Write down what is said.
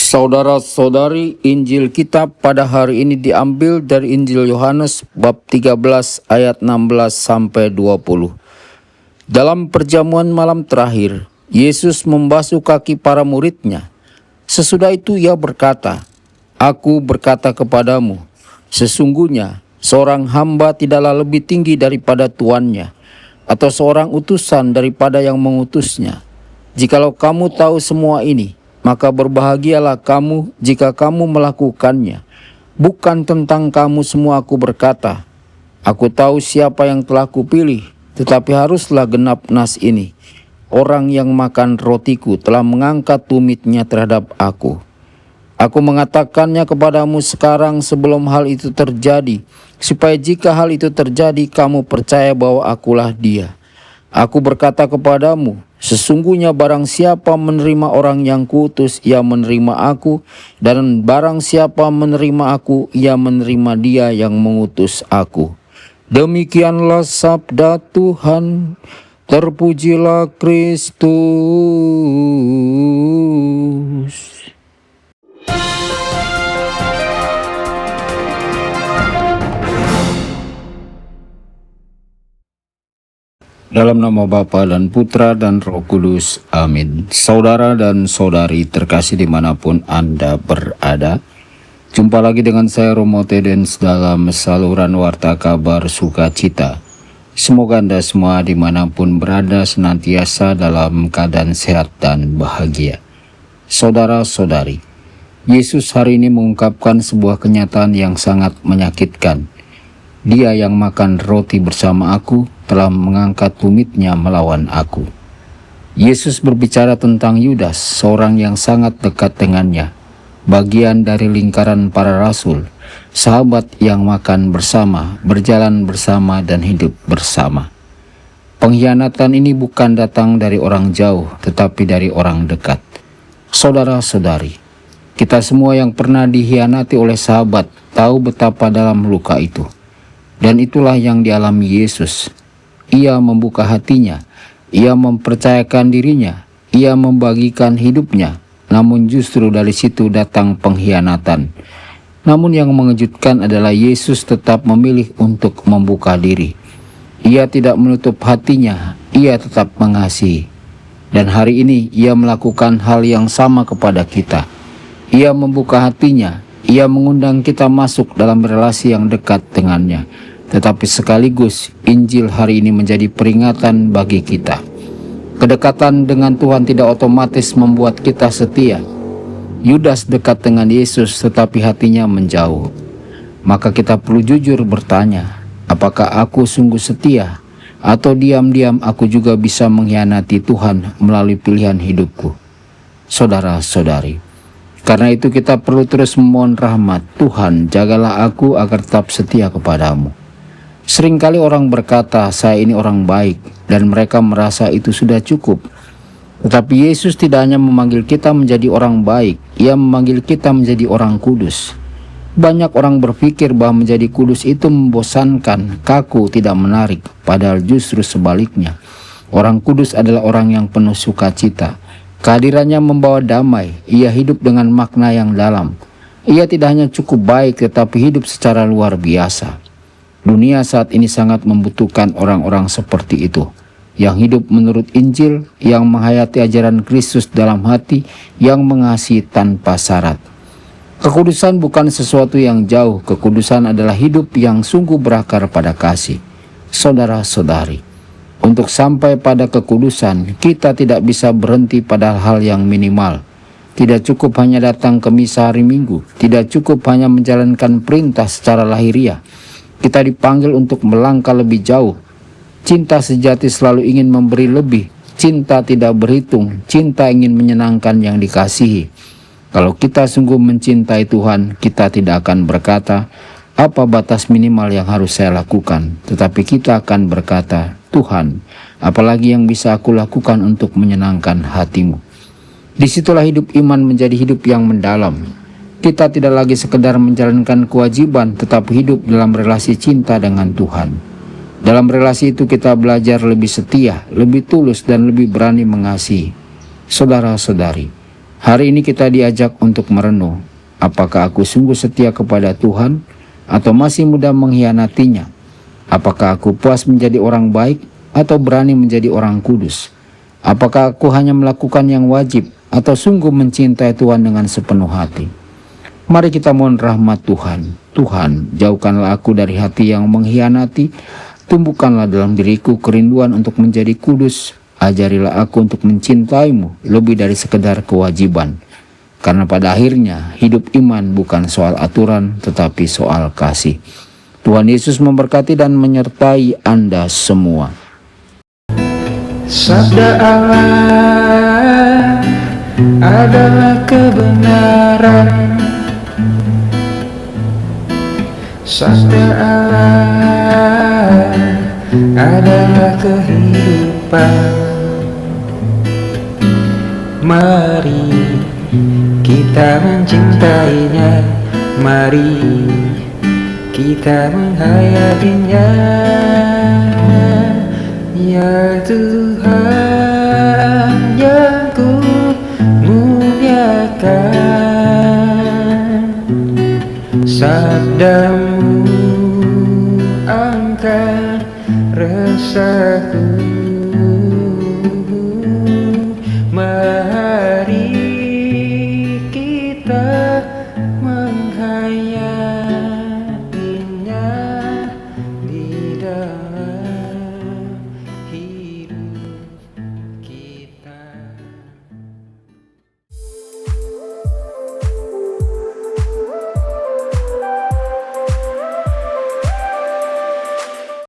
Saudara-saudari, Injil kita pada hari ini diambil dari Injil Yohanes bab 13 ayat 16 sampai 20. Dalam perjamuan malam terakhir, Yesus membasuh kaki para muridnya. Sesudah itu ia berkata, "Aku berkata kepadamu, sesungguhnya seorang hamba tidaklah lebih tinggi daripada tuannya, atau seorang utusan daripada yang mengutusnya. Jikalau kamu tahu semua ini, maka berbahagialah kamu jika kamu melakukannya. Bukan tentang kamu semua aku berkata. Aku tahu siapa yang telah kupilih, tetapi haruslah genap nas ini. Orang yang makan rotiku telah mengangkat tumitnya terhadap aku. Aku mengatakannya kepadamu sekarang sebelum hal itu terjadi, supaya jika hal itu terjadi kamu percaya bahwa akulah dia. Aku berkata kepadamu, sesungguhnya barang siapa menerima orang yang kuutus, ia menerima aku, dan barang siapa menerima aku, ia menerima dia yang mengutus aku." Demikianlah sabda Tuhan. Terpujilah Kristus. Dalam nama Bapa dan Putra dan Roh Kudus. Amin. Saudara dan saudari terkasih dimanapun Anda berada, jumpa lagi dengan saya Romo Tedens dalam saluran Warta Kabar Sukacita. Semoga Anda semua dimanapun berada senantiasa dalam keadaan sehat dan bahagia. Saudara-saudari, Yesus hari ini mengungkapkan sebuah kenyataan yang sangat menyakitkan. Dia yang makan roti bersama aku telah mengangkat tumitnya melawan aku. Yesus berbicara tentang Yudas, seorang yang sangat dekat dengannya, bagian dari lingkaran para rasul, sahabat yang makan bersama, berjalan bersama, dan hidup bersama. Pengkhianatan ini bukan datang dari orang jauh, tetapi dari orang dekat. Saudara-saudari, kita semua yang pernah dikhianati oleh sahabat tahu betapa dalam luka itu. Dan itulah yang dialami Yesus. Ia membuka hatinya, ia mempercayakan dirinya, ia membagikan hidupnya. Namun justru dari situ datang pengkhianatan. Namun yang mengejutkan adalah Yesus tetap memilih untuk membuka diri. Ia tidak menutup hatinya, ia tetap mengasihi. Dan hari ini ia melakukan hal yang sama kepada kita. Ia membuka hatinya, ia mengundang kita masuk dalam relasi yang dekat dengannya. Tetapi sekaligus Injil hari ini menjadi peringatan bagi kita. Kedekatan dengan Tuhan tidak otomatis membuat kita setia. Yudas dekat dengan Yesus tetapi hatinya menjauh. Maka kita perlu jujur bertanya, apakah aku sungguh setia? Atau diam-diam aku juga bisa mengkhianati Tuhan melalui pilihan hidupku? Saudara-saudari, karena itu kita perlu terus memohon rahmat. Tuhan, jagalah aku agar tetap setia kepadamu. Seringkali orang berkata, saya ini orang baik, dan mereka merasa itu sudah cukup. Tetapi Yesus tidak hanya memanggil kita menjadi orang baik, ia memanggil kita menjadi orang kudus. Banyak orang berpikir bahwa menjadi kudus itu membosankan, kaku, tidak menarik, padahal justru sebaliknya. Orang kudus adalah orang yang penuh sukacita. Kehadirannya membawa damai, ia hidup dengan makna yang dalam. Ia tidak hanya cukup baik, tetapi hidup secara luar biasa. Dunia saat ini sangat membutuhkan orang-orang seperti itu, yang hidup menurut Injil, yang menghayati ajaran Kristus dalam hati, yang mengasihi tanpa syarat. Kekudusan bukan sesuatu yang jauh, kekudusan adalah hidup yang sungguh berakar pada kasih. Saudara-saudari, untuk sampai pada kekudusan, kita tidak bisa berhenti pada hal yang minimal. Tidak cukup hanya datang ke misa hari Minggu, tidak cukup hanya menjalankan perintah secara lahiriah. Kita dipanggil untuk melangkah lebih jauh. Cinta sejati selalu ingin memberi lebih. Cinta tidak berhitung. Cinta ingin menyenangkan yang dikasihi. Kalau kita sungguh mencintai Tuhan, kita tidak akan berkata, apa batas minimal yang harus saya lakukan? Tetapi kita akan berkata, Tuhan, apalagi yang bisa aku lakukan untuk menyenangkan hatimu? Disitulah hidup iman menjadi hidup yang mendalam. Kita tidak lagi sekedar menjalankan kewajiban, tetapi hidup dalam relasi cinta dengan Tuhan. Dalam relasi itu kita belajar lebih setia, lebih tulus, dan lebih berani mengasihi. Saudara-saudari, Hari ini kita diajak untuk merenung, apakah aku sungguh setia kepada Tuhan atau masih mudah mengkhianatinya? Apakah aku puas menjadi orang baik atau berani menjadi orang kudus? Apakah aku hanya melakukan yang wajib atau sungguh mencintai Tuhan dengan sepenuh hati? Mari kita mohon rahmat Tuhan. Tuhan, jauhkanlah aku dari hati yang mengkhianati. Tumbuhkanlah dalam diriku kerinduan untuk menjadi kudus. Ajarilah aku untuk mencintaimu lebih dari sekedar kewajiban. Karena pada akhirnya hidup iman bukan soal aturan tetapi soal kasih. Tuhan Yesus memberkati dan menyertai Anda semua. Sabda Allah adalah kebenaran. Sabda Allah adalah kehidupan. Mari kita mencintainya, mari kita menghayatinya. Ya Tuhan yang ku muliakan, sabdamu angkat resahku. Mari kita menghayatinya di dalam